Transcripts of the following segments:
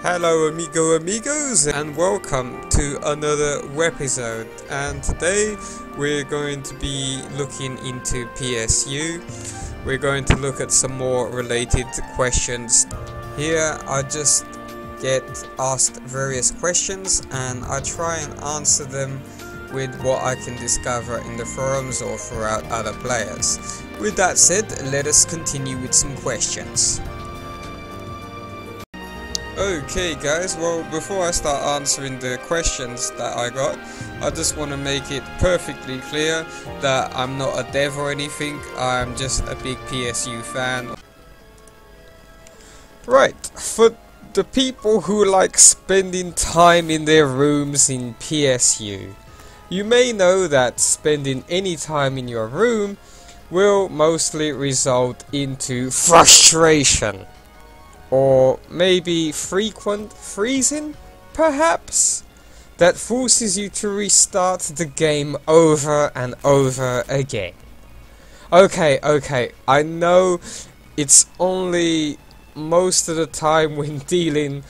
Hello amigos and welcome to another episode, and today we're going to be looking into PSU. We're going to look at some more related questions. Here I just get asked various questions and I try and answer them with what I can discover in the forums or throughout other players. With that said, let us continue with some questions. Okay guys, well before I start answering the questions that I got, I just want to make it perfectly clear that I'm not a dev or anything, I'm just a big PSU fan. Right, for the people who like spending time in their rooms in PSU, you may know that spending any time in your room will mostly result into frustration. Or maybe frequent freezing, perhaps? That forces you to restart the game over and over again. Okay, I know it's only most of the time when dealing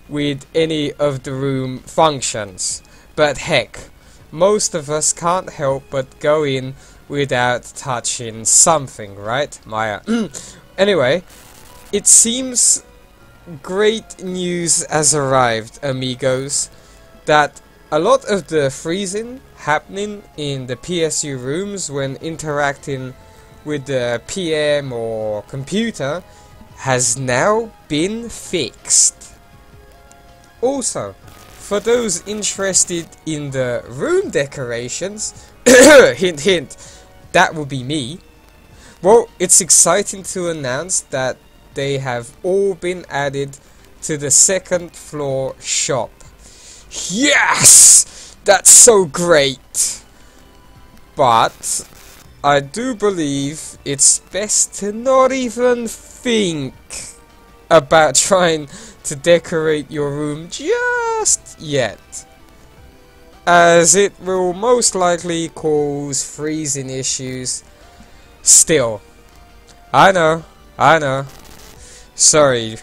with any of the room functions, but heck, most of us can't help but go in without touching something, right, Maya? Anyway, it seems great news has arrived, amigos, that a lot of the freezing happening in the PSU rooms when interacting with the PM or computer has now been fixed. Also, for those interested in the room decorations, hint hint, that will be me. Well, it's exciting to announce that they have all been added to the second floor shop. Yes! That's so great! But I do believe it's best to not even think about trying to decorate your room just yet, as it will most likely cause freezing issues. Still, I know. Sorry.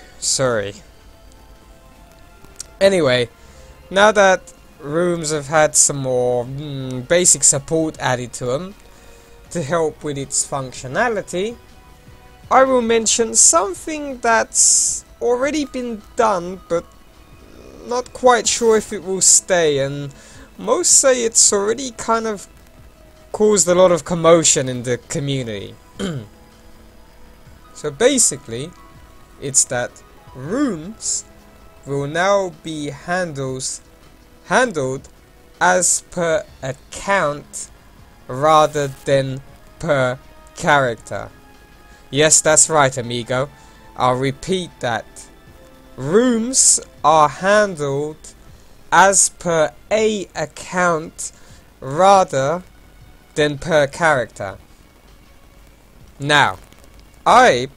Anyway, now that rooms have had some more basic support added to them to help with its functionality, I will mention something that's already been done but not quite sure if it will stay, and most say it's already kind of caused a lot of commotion in the community. So basically, it's that rooms will now be handled as per account rather than per character. Yes, that's right, amigo. I'll repeat that. Rooms are handled as per a account rather than per character. Now, I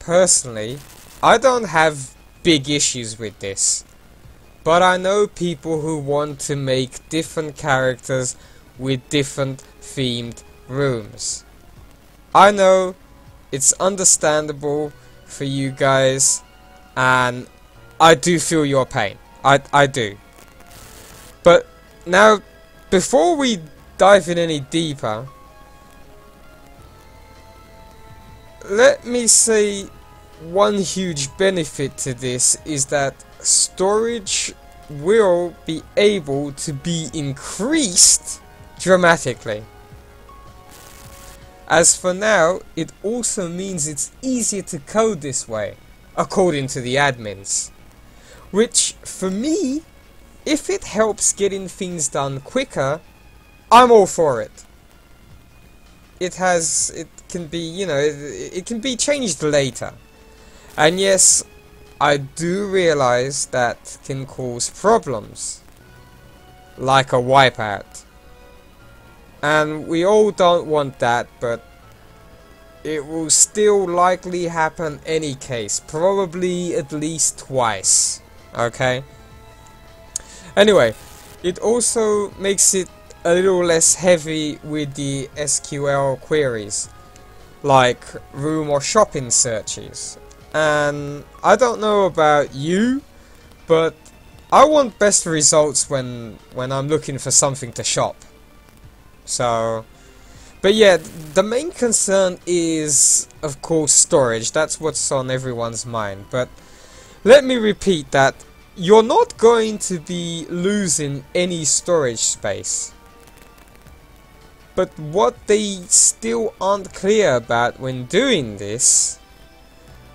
don't have big issues with this, but I know people who want to make different characters with different themed rooms. I know it's understandable for you guys, and I do feel your pain. I do. But now, before we dive in any deeper, let me say one huge benefit to this is that storage will be able to be increased dramatically. As for now, it also means it's easier to code this way, according to the admins. Which, for me, if it helps getting things done quicker, I'm all for it. It can be, you know, it can be changed later. And yes, I do realize that can cause problems, like a wipeout. And we all don't want that, but it will still likely happen any case, probably at least twice, okay? Anyway, it also makes it a little less heavy with the SQL queries, like room or shopping searches. And I don't know about you, but I want best results when I'm looking for something to shop. So, but yeah, the main concern is, of course, storage. That's what's on everyone's mind. But let me repeat that you're not going to be losing any storage space. But what they still aren't clear about when doing this,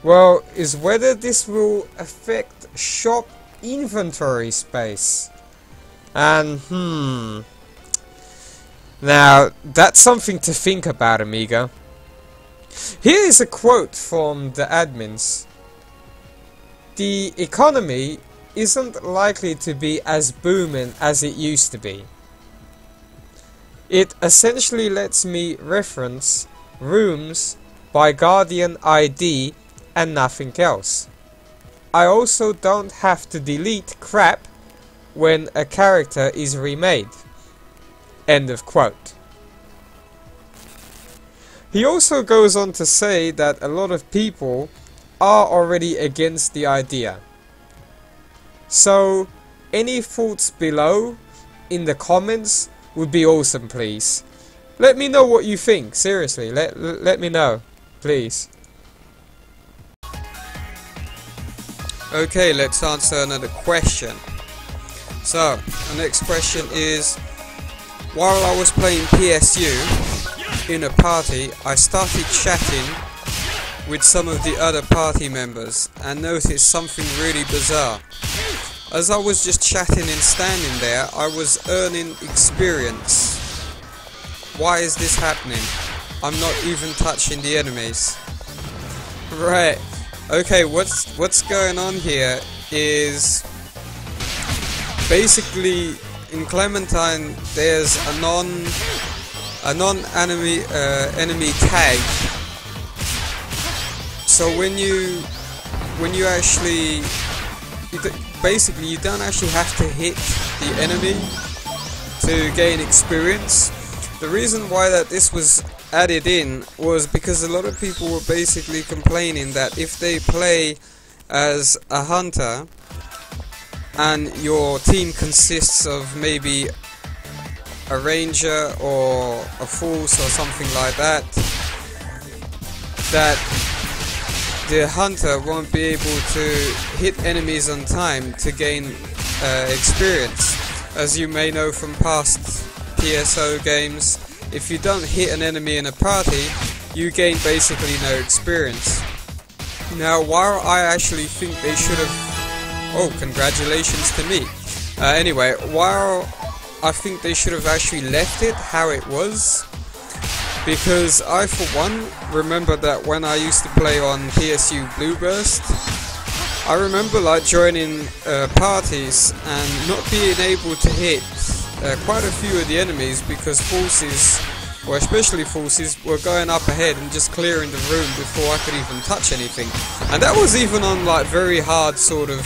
well, is whether this will affect shop inventory space. And now that's something to think about, amigo. Here is a quote from the admins. The economy isn't likely to be as booming as it used to be. It essentially lets me reference rooms by Guardian ID and nothing else. I also don't have to delete crap when a character is remade. End of quote. He also goes on to say that a lot of people are already against the idea. So, any thoughts below in the comments would be awesome, please. Let me know what you think, seriously, let me know, please. Okay, let's answer another question. So, the next question is, while I was playing PSU in a party, I started chatting with some of the other party members and noticed something really bizarre. As I was just chatting and standing there, I was earning experience. Why is this happening? I'm not even touching the enemies. Right. Okay, what's going on here is basically in Clementine there's a non-enemy enemy tag. So when you actually basically you don't actually have to hit the enemy to gain experience. The reason why that this was added in was because a lot of people were basically complaining that if they play as a hunter and your team consists of maybe a ranger or a force or something like that, that the hunter won't be able to hit enemies on time to gain experience. As you may know from past PSO games, if you don't hit an enemy in a party, you gain basically no experience. Now, while I actually think they should have... Oh, congratulations to me. Anyway, while I think they should have actually left it how it was, because I, for one, remember that when I used to play on PSU Blueburst, I remember like joining parties and not being able to hit quite a few of the enemies because forces, or especially forces, were going up ahead and just clearing the room before I could even touch anything. And that was even on like very hard sort of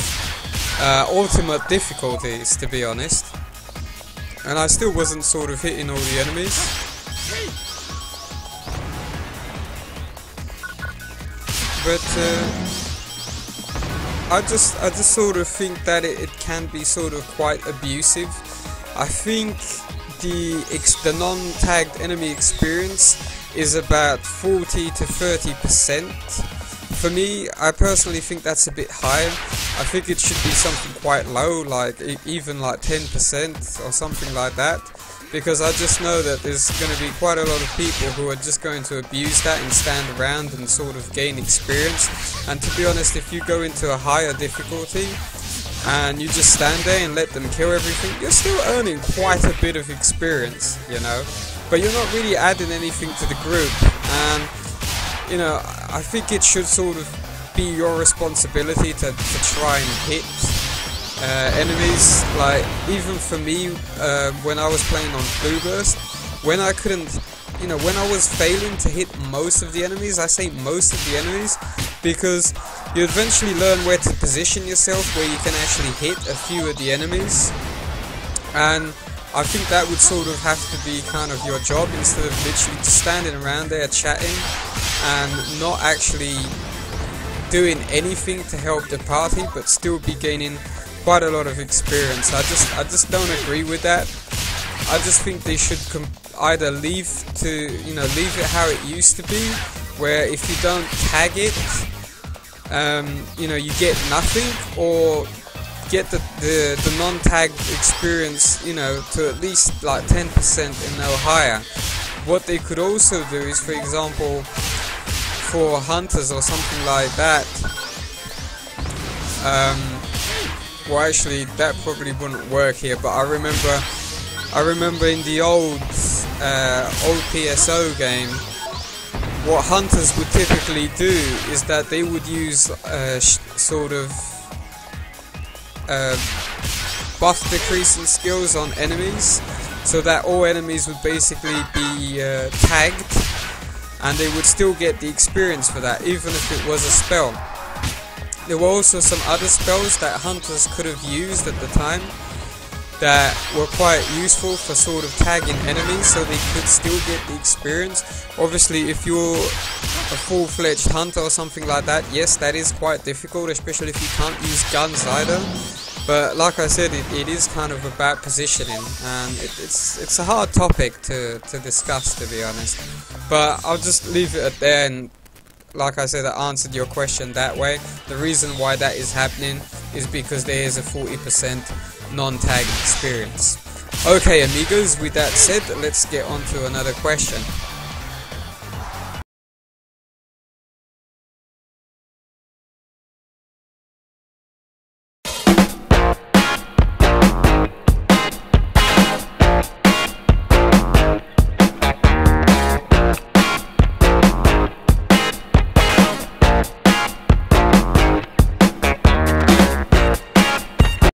ultimate difficulties, to be honest. And I still wasn't sort of hitting all the enemies. But I just sort of think that it can be sort of quite abusive. I think the non-tagged enemy experience is about 40 to 30%. For me, I personally think that's a bit high. I think it should be something quite low, like even like 10% or something like that. Because I just know that there's going to be quite a lot of people who are just going to abuse that and stand around and sort of gain experience. And to be honest, if you go into a higher difficulty and you just stand there and let them kill everything, you're still earning quite a bit of experience, you know. But you're not really adding anything to the group. And, you know, I think it should sort of be your responsibility to try and hit enemies. Like, even for me, when I was playing on Blueburst, when I couldn't, you know, when I was failing to hit most of the enemies, I say most of the enemies, because you eventually learn where to position yourself, where you can actually hit a few of the enemies. And I think that would sort of have to be kind of your job, instead of literally just standing around there chatting and not actually doing anything to help the party, but still be gaining quite a lot of experience. I just don't agree with that. I just think they should either leave it how it used to be, where if you don't tag it, you get nothing, or get the non-tagged experience, to at least like 10% and no higher. What they could also do is, for example, for hunters or something like that, well, actually that probably wouldn't work here, but I remember in the old PSO game, what hunters would typically do is that they would use sort of buff decreasing skills on enemies, so that all enemies would basically be tagged, and they would still get the experience for that, even if it was a spell. There were also some other spells that hunters could have used at the time that were quite useful for sort of tagging enemies, so they could still get the experience. Obviously, if you're a full-fledged hunter or something like that, yes, that is quite difficult, especially if you can't use guns either. But like I said, it is kind of a bad positioning, and it's a hard topic to discuss, to be honest. But I'll just leave it at there, and like I said, I answered your question that way. The reason why that is happening is because there is a 40% non-tag experience. Okay amigos, with that said, let's get on to another question.